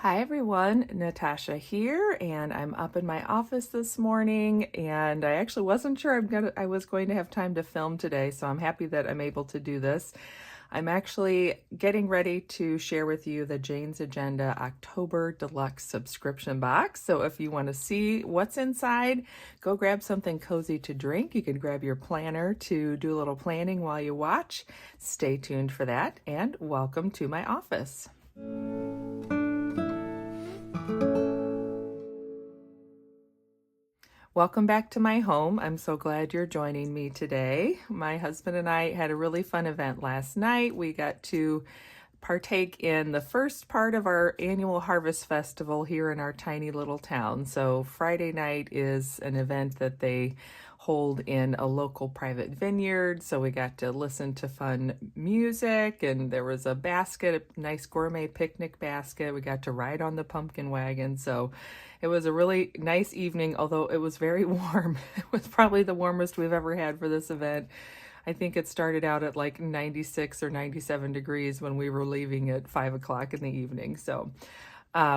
Hi everyone, Natasha here, and I'm up in my office this morning, and I actually wasn't sure I was going to have time to film today, so I'm happy that I'm able to do this. I'm actually getting ready to share with you the Jane's Agenda October Deluxe Subscription Box. So if you want to see what's inside, go grab something cozy to drink. You can grab your planner to do a little planning while you watch. Stay tuned for that, and welcome to my office. Welcome back to my home. I'm so glad you're joining me today. My husband and I had a really fun event last night. We got to partake in the first part of our annual harvest festival here in our tiny little town. So Friday night is an event that they hold in a local private vineyard. So we got to listen to fun music, and there was a basket, a nice gourmet picnic basket. We got to ride on the pumpkin wagon. So it was a really nice evening, although it was very warm. It was probably the warmest we've ever had for this event. I think it started out at like 96 or 97 degrees when we were leaving at 5 o'clock in the evening. So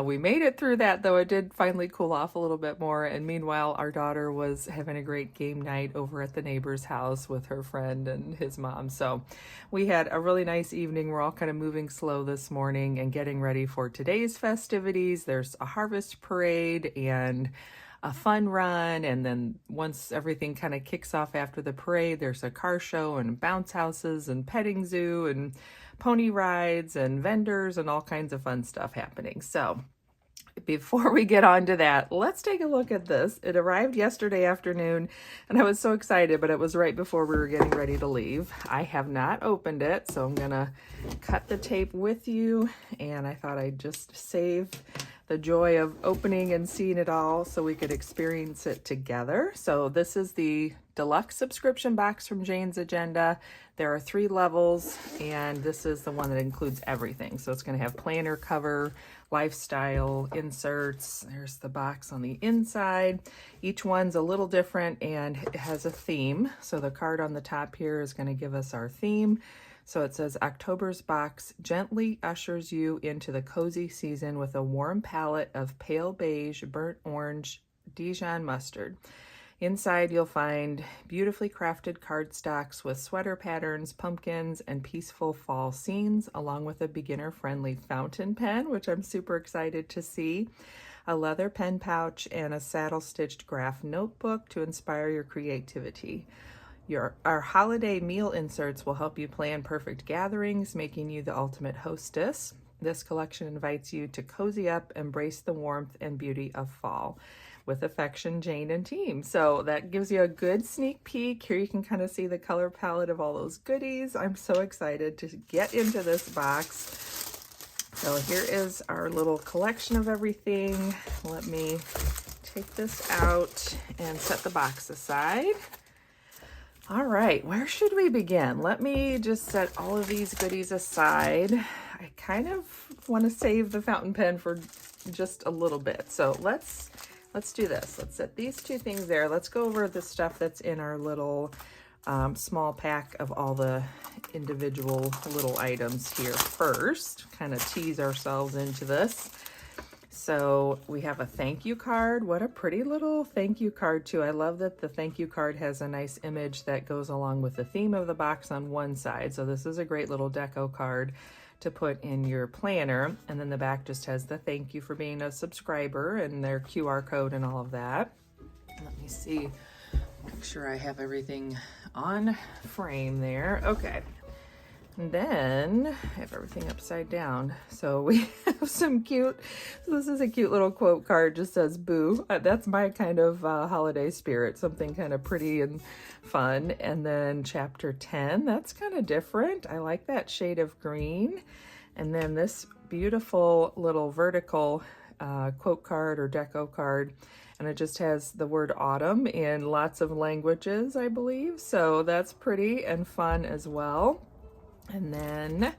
we made it through that, though it did finally cool off a little bit more. And meanwhile, our daughter was having a great game night over at the neighbor's house with her friend and his mom. So we had a really nice evening. We're all kind of moving slow this morning and getting ready for today's festivities. There's a harvest parade and a fun run, and then once everything kind of kicks off after the parade, there's a car show and bounce houses and petting zoo and pony rides and vendors and all kinds of fun stuff happening. So before we get on to that, let's take a look at this. It arrived yesterday afternoon, and I was so excited, but it was right before we were getting ready to leave. I have not opened it, so I'm gonna cut the tape with you, and I thought I'd just save the joy of opening and seeing it all so we could experience it together. So this is the deluxe subscription box from Jane's Agenda. There are 3 levels, and this is the one that includes everything. So it's going to have planner cover, lifestyle, inserts. There's the box on the inside. Each one's a little different and it has a theme. So the card on the top here is going to give us our theme. So it says, October's box gently ushers you into the cozy season with a warm palette of pale beige, burnt orange, Dijon mustard. Inside, you'll find beautifully crafted cardstocks with sweater patterns, pumpkins, and peaceful fall scenes, along with a beginner-friendly fountain pen, which I'm super excited to see, a leather pen pouch, and a saddle-stitched graph notebook to inspire your creativity. Our holiday meal inserts will help you plan perfect gatherings, making you the ultimate hostess. This collection invites you to cozy up, embrace the warmth and beauty of fall. With affection, Jane and team. So that gives you a good sneak peek. Here you can kind of see the color palette of all those goodies. I'm so excited to get into this box. So here is our little collection of everything. Let me take this out and set the box aside. All right, where should we begin? Let me just set all of these goodies aside. I kind of want to save the fountain pen for just a little bit. So let's do this. Let's set these 2 things there. Let's go over the stuff that's in our little small pack of all the individual little items here first. Kind of tease ourselves into this. So we have a thank you card. What a pretty little thank you card too. I love that the thank you card has a nice image that goes along with the theme of the box on one side. So this is a great little deco card to put in your planner. And then the back just has the thank you for being a subscriber and their QR code and all of that. Let me see, make sure I have everything on frame there. Okay. And then I have everything upside down. So we have some cute, this is a cute little quote card, just says boo. That's my kind of holiday spirit, something kind of pretty and fun. And then chapter 10, that's kind of different. I like that shade of green. And then this beautiful little vertical quote card or deco card. And it just has the word autumn in lots of languages, I believe. So that's pretty and fun as well. And then,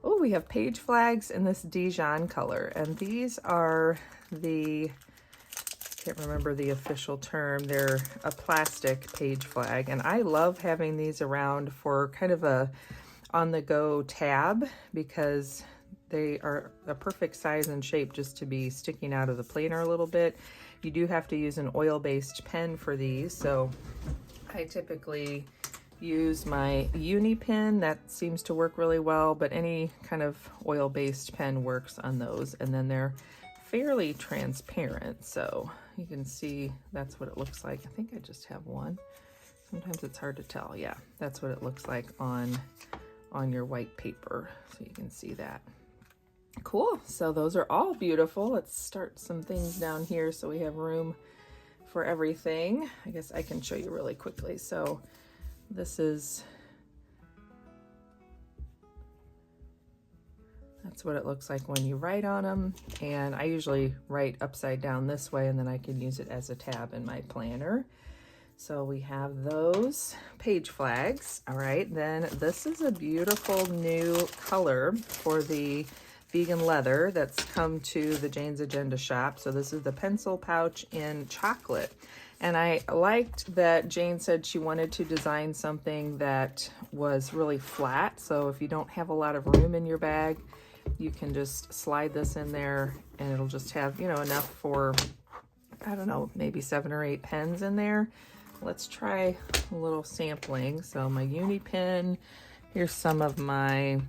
oh, we have page flags in this Dijon color. And these are the, I can't remember the official term, they're a plastic page flag. And I love having these around for kind of a on-the-go tab because they are a perfect size and shape just to be sticking out of the planer a little bit. You do have to use an oil-based pen for these, so I typically use my uni pen. That seems to work really well, but any kind of oil-based pen works on those. And then they're fairly transparent, so you can see that's what it looks like. I think I just have one. Sometimes it's hard to tell. Yeah, that's what it looks like on your white paper, so you can see that. Cool, so those are all beautiful. Let's start some things down here so we have room for everything. I guess I can show you really quickly. So this is, that's what it looks like when you write on them. And I usually write upside down this way, and then I can use it as a tab in my planner. So we have those page flags. All right, then this is a beautiful new color for the vegan leather that's come to the Jane's Agenda shop. So this is the pencil pouch in chocolate. And I liked that Jane said she wanted to design something that was really flat. So if you don't have a lot of room in your bag, you can just slide this in there and it'll just have, you know, enough for, I don't know, maybe 7 or 8 pens in there. Let's try a little sampling. So my uni pen, here's some of my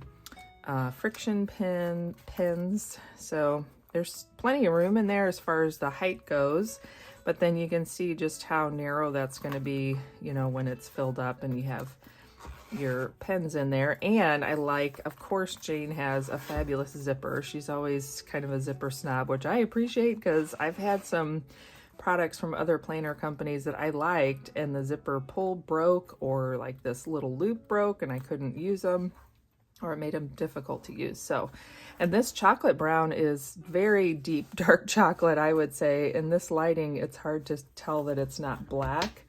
friction pens. So there's plenty of room in there as far as the height goes, but then you can see just how narrow that's going to be, you know, when it's filled up and you have your pens in there. And I like, of course, Jane has a fabulous zipper. She's always kind of a zipper snob, which I appreciate because I've had some products from other planner companies that I liked and the zipper pull broke, or like this little loop broke and I couldn't use them, or it made them difficult to use. So, and this chocolate brown is very deep dark chocolate, I would say. In this lighting, it's hard to tell that it's not black,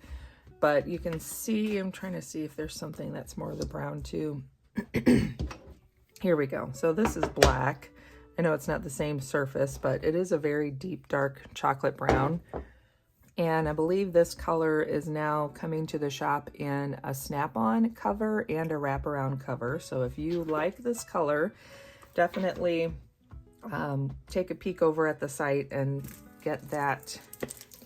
but you can see, I'm trying to see if there's something that's more of the brown too. Here we go. So this is black. I know it's not the same surface, but it is a very deep, dark chocolate brown. And I believe this color is now coming to the shop in a snap-on cover and a wraparound cover. So if you like this color, definitely take a peek over at the site and get that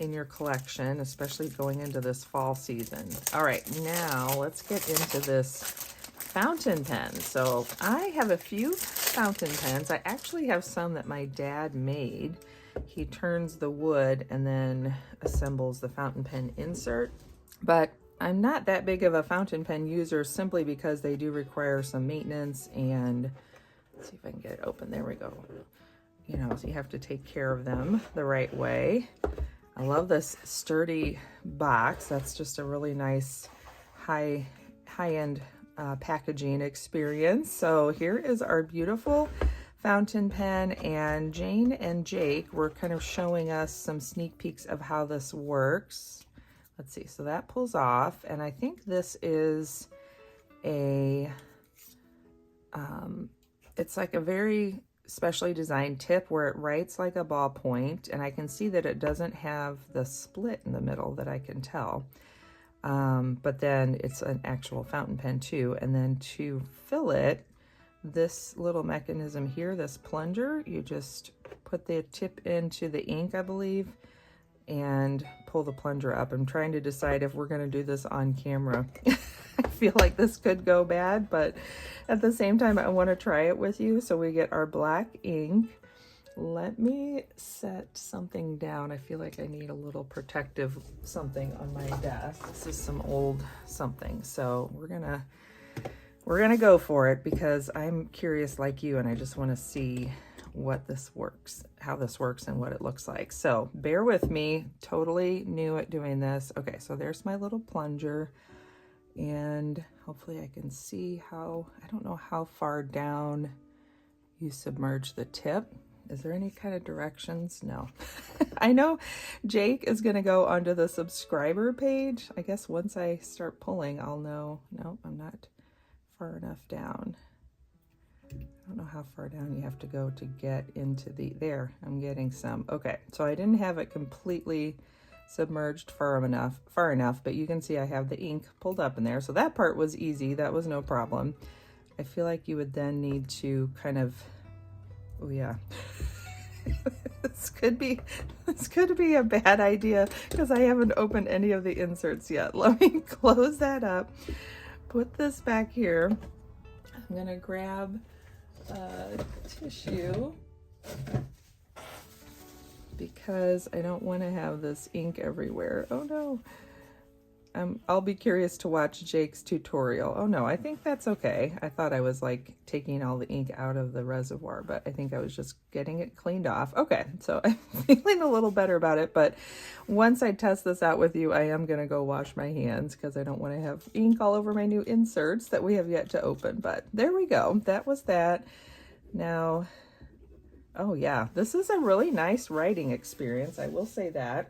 in your collection, especially going into this fall season. All right, now let's get into this fountain pen. So I have a few fountain pens. I actually have some that my dad made. He turns the wood and then assembles the fountain pen insert. But I'm not that big of a fountain pen user simply because they do require some maintenance, and let's see if I can get it open. There we go. You know, so you have to take care of them the right way. I love this sturdy box. That's just a really nice high-end packaging experience. So here is our beautiful fountain pen, and Jane and Jake were kind of showing us some sneak peeks of how this works. Let's see, so that pulls off, and I think this is a it's like a very specially designed tip where it writes like a ballpoint, and I can see that it doesn't have the split in the middle that I can tell. But then it's an actual fountain pen too. And then to fill it, this little mechanism here, this plunger, you just put the tip into the ink, I believe, and pull the plunger up. I'm trying to decide if we're going to do this on camera. I feel like this could go bad, but at the same time, I want to try it with you. So we get our black ink. Let me set something down. I feel like I need a little protective something on my desk. This is some old something. So we're gonna go for it because I'm curious like you, and I just want to see what this works, how this works and what it looks like. So bear with me, totally new at doing this. Okay, so there's my little plunger, and hopefully I can see how, I don't know how far down you submerge the tip. Is there any kind of directions? No. I know Jake is going to go onto the subscriber page. I guess once I start pulling, I'll know. No, I'm not far enough down. I don't know how far down you have to go to get into the, there, I'm getting some. Okay, so I didn't have it completely submerged far enough, but you can see I have the ink pulled up in there. So that part was easy. That was no problem. I feel like you would then need to kind of Oh yeah. This could be a bad idea because I haven't opened any of the inserts yet. Let me close that up. Put this back here. I'm gonna grab tissue because I don't want to have this ink everywhere. Oh no. I'll be curious to watch Jake's tutorial. Oh no, I think that's okay. I thought I was like taking all the ink out of the reservoir, but I think I was just getting it cleaned off. Okay, so I'm feeling a little better about it, but once I test this out with you, I am gonna go wash my hands because I don't want to have ink all over my new inserts that we have yet to open. But there we go. That was that. Now, oh yeah, this is a really nice writing experience. I will say that.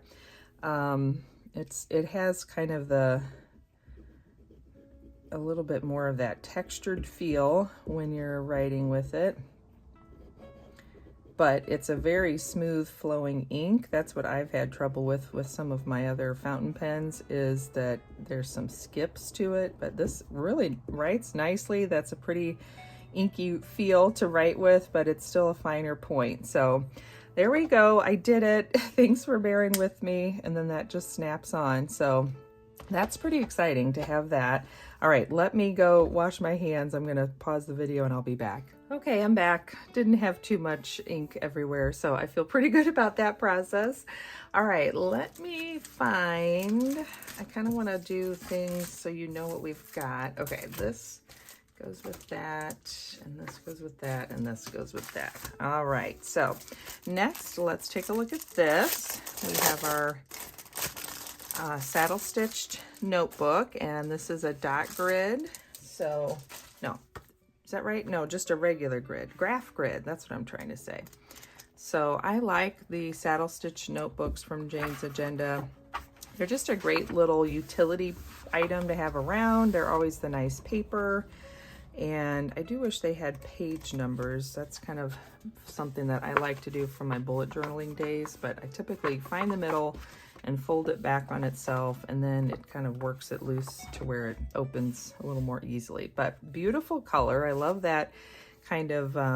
It has kind of a little bit more of that textured feel when you're writing with it, but it's a very smooth flowing ink. That's what I've had trouble with some of my other fountain pens, is that there's some skips to it, but this really writes nicely. That's a pretty inky feel to write with, but it's still a finer point. So there we go. I did it. Thanks for bearing with me. And then that just snaps on. So that's pretty exciting to have that. All right, let me go wash my hands. I'm going to pause the video and I'll be back. Okay, I'm back. Didn't have too much ink everywhere, so I feel pretty good about that process. All right, let me find, I kind of want to do things so you know what we've got. Okay, this goes with that, and this goes with that, and this goes with that. All right, so next let's take a look at this. We have our saddle stitched notebook, and this is a dot grid. So no, is that right? No, just a regular grid, graph grid. That's what I'm trying to say. So I like the saddle stitch notebooks from Jane's Agenda. They're just a great little utility item to have around. They're always the nice paper. And I do wish they had page numbers. That's kind of something that I like to do for my bullet journaling days, but I typically find the middle and fold it back on itself, and then it kind of works it loose to where it opens a little more easily. But beautiful color. I love that kind of, I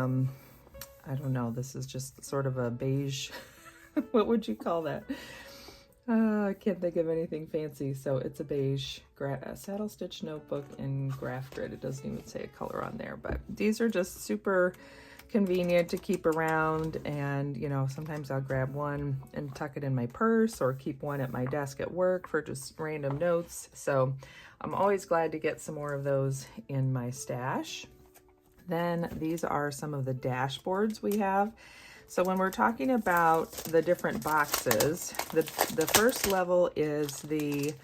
don't know, this is just sort of a beige, what would you call that? I can't think of anything fancy, so it's a beige saddle stitch notebook in graph grid. It doesn't even say a color on there, but these are just super convenient to keep around. And you know, sometimes I'll grab one and tuck it in my purse, or keep one at my desk at work for just random notes. So I'm always glad to get some more of those in my stash. Then these are some of the dashboards we have. So when we're talking about the different boxes, the first level is the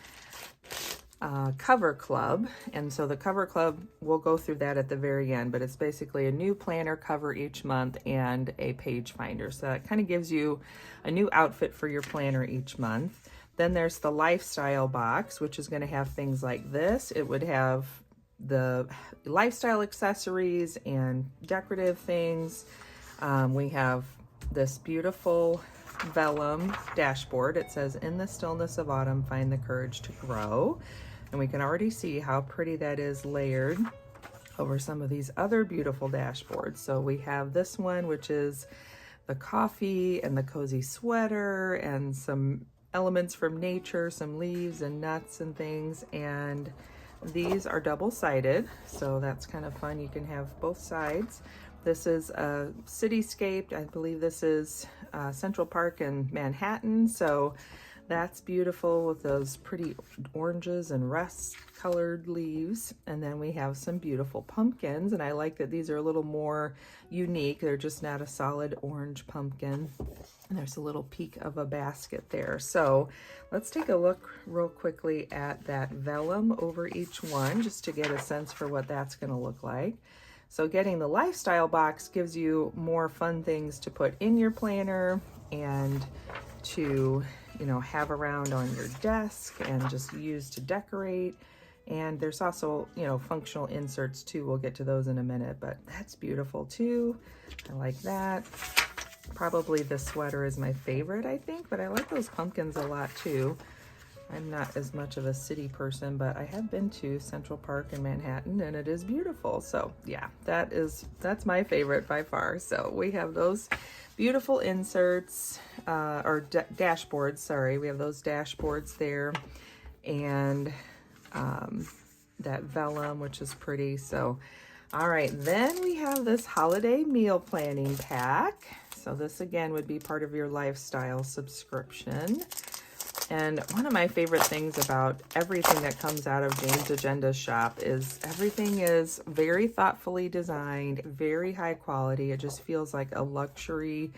cover club. And so the cover club, we'll go through that at the very end, but it's basically a new planner cover each month and a page finder. So that kind of gives you a new outfit for your planner each month. Then there's the lifestyle box, which is going to have things like this. It would have the lifestyle accessories and decorative things. We have this beautiful vellum dashboard. It says, "In the stillness of autumn, find the courage to grow." And we can already see how pretty that is layered over some of these other beautiful dashboards. So we have this one, which is the coffee and the cozy sweater and some elements from nature, some leaves and nuts and things. And these are double-sided, so that's kind of fun. You can have both sides. This is a cityscape. I believe this is Central Park in Manhattan. So that's beautiful with those pretty oranges and rust-colored leaves. And then we have some beautiful pumpkins. And I like that these are a little more unique. They're just not a solid orange pumpkin. And there's a little peak of a basket there. So let's take a look real quickly at that vellum over each one, just to get a sense for what that's going to look like. So getting the lifestyle box gives you more fun things to put in your planner and to, you know, have around on your desk and just use to decorate. And there's also, you know, functional inserts too. We'll get to those in a minute, but that's beautiful too. I like that. Probably the sweater is my favorite, I think, but I like those pumpkins a lot too. I'm not as much of a city person, but I have been to Central Park in Manhattan and it is beautiful. So yeah, that's my favorite by far. So we have those beautiful inserts, or dashboards, sorry. We have those dashboards there, and that vellum, which is pretty. So, all right, then we have this holiday meal planning pack. So this again would be part of your lifestyle subscription. And one of my favorite things about everything that comes out of Jane's Agenda shop is everything is very thoughtfully designed, very high quality. It just feels like a luxury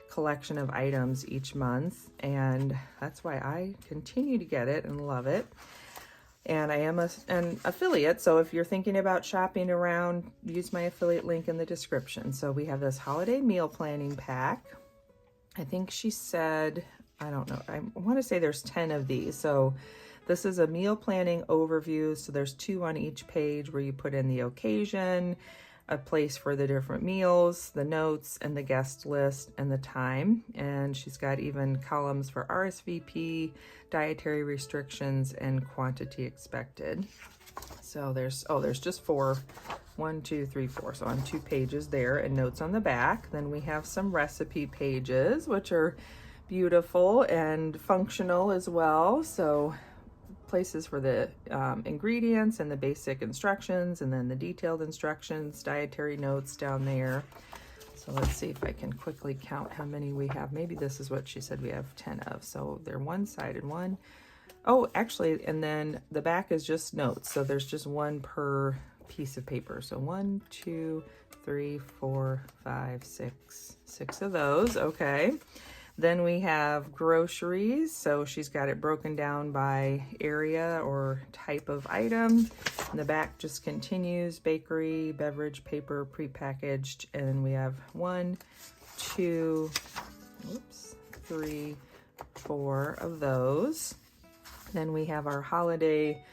collection of items each month. And that's why I continue to get it and love it. And I am an affiliate, so if you're thinking about shopping around, use my affiliate link in the description. So we have this holiday meal planning pack. I think she said, I don't know, I want to say there's 10 of these. So this is a meal planning overview. So there's 2 on each page where you put in the occasion, a place for the different meals, the notes, and the guest list, and the time. And she's got even columns for RSVP, dietary restrictions, and quantity expected. So there's just 4, 1, 2, 3, 4. So on 2 pages there, and notes on the back. Then we have some recipe pages, which are beautiful and functional as well. So places for the ingredients and the basic instructions, and then the detailed instructions, dietary notes down there. So let's see if I can quickly count how many we have. Maybe this is what she said we have 10 of. So they're one-sided, one. Oh, actually, and then the back is just notes. So there's just 1 per piece of paper. So 1, 2, 3, 4, 5, 6, 6 of those. Okay. Then we have groceries. So she's got it broken down by area or type of item. And the back just continues: bakery, beverage, paper, prepackaged. And then we have 1, 2, 3, 4 of those. Then we have our holiday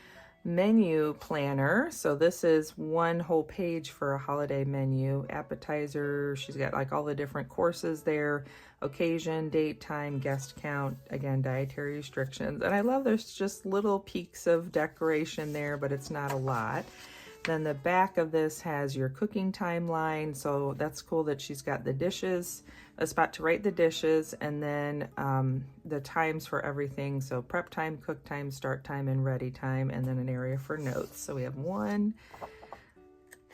menu planner. So this is 1 whole page for a holiday menu. Appetizer, she's got like all the different courses there. Occasion, date, time, guest count, again, dietary restrictions. And I love there's just little peaks of decoration there, but it's not a lot. Then the back of this has your cooking timeline. So that's cool that she's got the dishes, a spot to write the dishes, and then the times for everything. So prep time, cook time, start time, and ready time, and then an area for notes. So we have 1,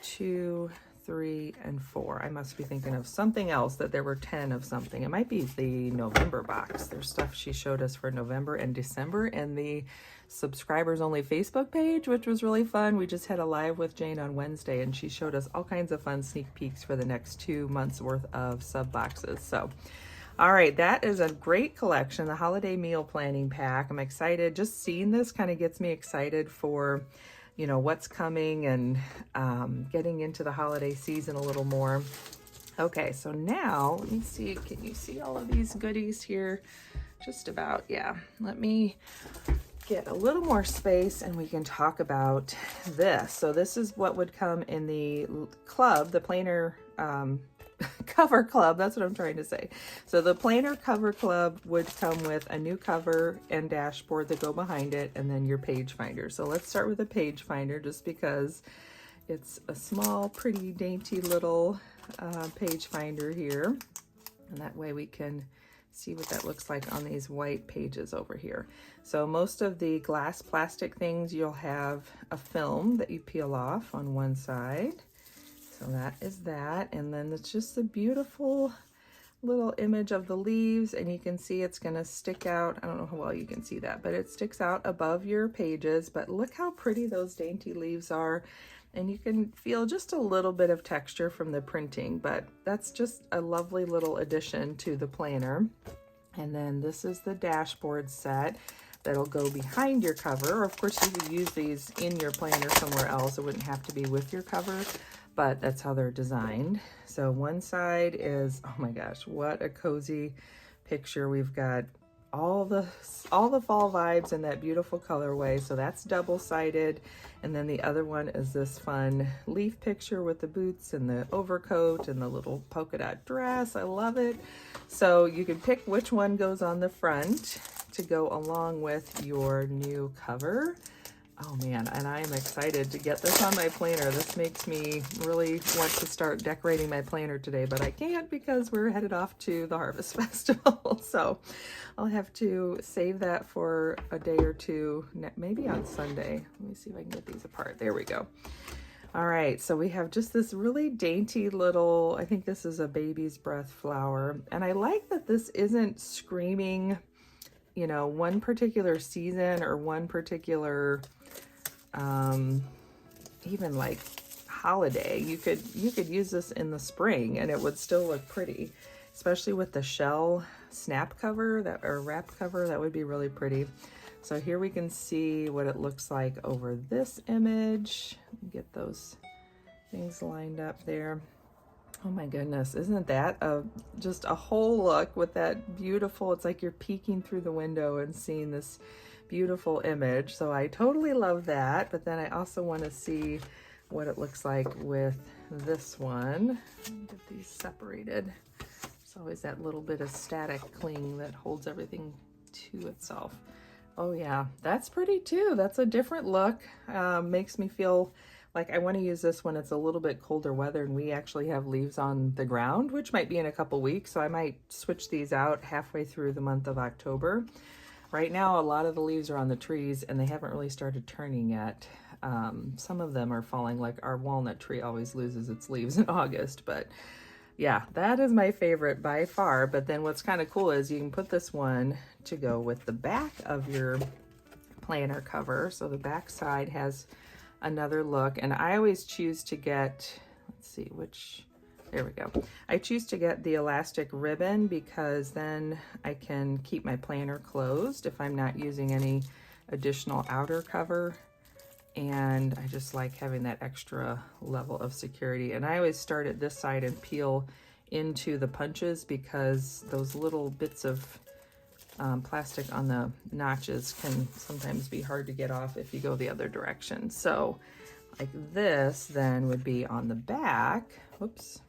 2, 3, and 4. I must be thinking of something else, that there were 10 of something. It might be the November box. There's stuff she showed us for November and December, and the subscribers only Facebook page, which was really fun. We just had a live with Jane on Wednesday, and she showed us all kinds of fun sneak peeks for the next 2 months worth of sub boxes. So all right, that is a great collection, the holiday meal planning pack. I'm excited. Just seeing this kind of gets me excited for, you know, what's coming, and getting into the holiday season a little more. Okay, so now let me see, can you see all of these goodies here? Just about, yeah. Let me get a little more space and we can talk about this. So this is what would come in the club, the planner cover club. That's what I'm trying to say. So the planner cover club would come with a new cover and dashboard that go behind it, and then your page finder. So let's start with a page finder, just because it's a small, pretty, dainty little page finder here. And that way we can see what that looks like on these white pages over here. So most of the glass plastic things, you'll have a film that you peel off on one side. So that is that. And then it's just a beautiful little image of the leaves, and you can see it's gonna stick out. I don't know how well you can see that, but it sticks out above your pages. But look how pretty those dainty leaves are. And you can feel just a little bit of texture from the printing, but that's just a lovely little addition to the planner. And then this is the dashboard set that'll go behind your cover. Or of course you could use these in your planner somewhere else. It wouldn't have to be with your cover, but that's how they're designed. So one side is, oh my gosh, what a cozy picture. We've got all the fall vibes in that beautiful colorway. So that's double-sided. And then the other one is this fun leaf picture with the boots and the overcoat and the little polka dot dress. I love it. So you can pick which one goes on the front to go along with your new cover. Oh man, and I am excited to get this on my planner. This makes me really want to start decorating my planner today, but I can't because we're headed off to the Harvest Festival. So I'll have to save that for a day or two, maybe on Sunday. Let me see if I can get these apart. There we go. All right, so we have just this really dainty little, I think this is a baby's breath flower. And I like that this isn't screaming, you know, one particular season or one particular even like holiday. You could use this in the spring and it would still look pretty, especially with the shell snap cover or wrap cover. That would be really pretty. So here we can see what it looks like over this image. Get those things lined up there. Oh my goodness, isn't that just a whole look with that beautiful, it's like you're peeking through the window and seeing this beautiful image. So I totally love that, but then I also want to see what it looks like with this one. Get these separated. It's always that little bit of static cling that holds everything to itself. Oh yeah, that's pretty too. That's a different look. Makes me feel like I want to use this when it's a little bit colder weather and we actually have leaves on the ground, which might be in a couple weeks. So I might switch these out halfway through the month of October. Right now, a lot of the leaves are on the trees and they haven't really started turning yet. Some of them are falling, like our walnut tree always loses its leaves in August, but yeah, that is my favorite by far. But then what's kind of cool is you can put this one to go with the back of your planner cover. So the back side has another look, and I always choose to get, let's see which, there we go. I choose to get the elastic ribbon because then I can keep my planner closed if I'm not using any additional outer cover. And I just like having that extra level of security. And I always start at this side and peel into the punches because those little bits of plastic on the notches can sometimes be hard to get off if you go the other direction. So like this then would be on the back. Whoops,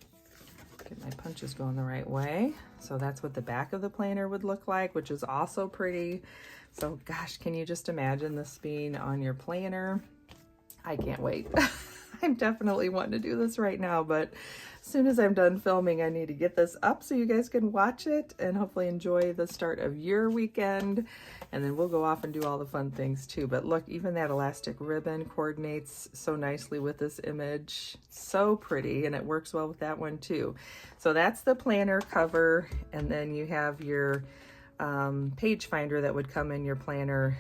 get my punches going the right way. So that's what the back of the planner would look like, which is also pretty. So gosh, can you just imagine this being on your planner? I can't wait. I'm definitely wanting to do this right now, but as soon as I'm done filming, I need to get this up so you guys can watch it and hopefully enjoy the start of your weekend. And then we'll go off and do all the fun things too. But look, even that elastic ribbon coordinates so nicely with this image. So pretty, and it works well with that one too. So that's the planner cover. And then you have your page finder that would come in your planner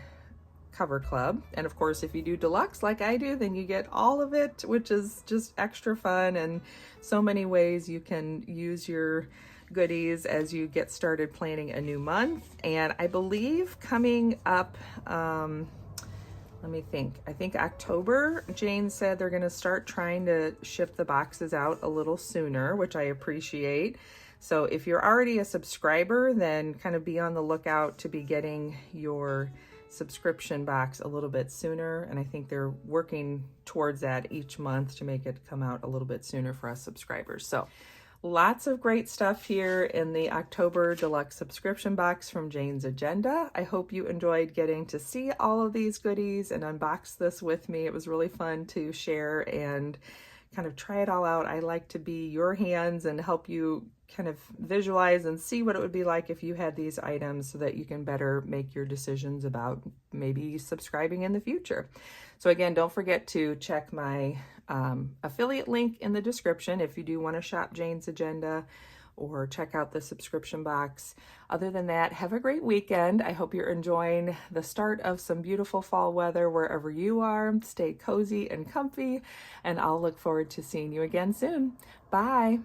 cover club. And of course, if you do deluxe like I do, then you get all of it, which is just extra fun, and so many ways you can use your goodies as you get started planning a new month. And I believe coming up, let me think, I think October, Jane said they're going to start trying to ship the boxes out a little sooner, which I appreciate. So if you're already a subscriber, then kind of be on the lookout to be getting your subscription box a little bit sooner. And I think they're working towards that each month to make it come out a little bit sooner for us subscribers. So lots of great stuff here in the October Deluxe Subscription Box from Jane's Agenda. I hope you enjoyed getting to see all of these goodies and unbox this with me. It was really fun to share and kind of try it all out. I like to be your hands and help you kind of visualize and see what it would be like if you had these items so that you can better make your decisions about maybe subscribing in the future. So again, don't forget to check my affiliate link in the description if you do want to shop Jane's Agenda or check out the subscription box. Other than that, have a great weekend. I hope you're enjoying the start of some beautiful fall weather wherever you are. Stay cozy and comfy, and I'll look forward to seeing you again soon. Bye.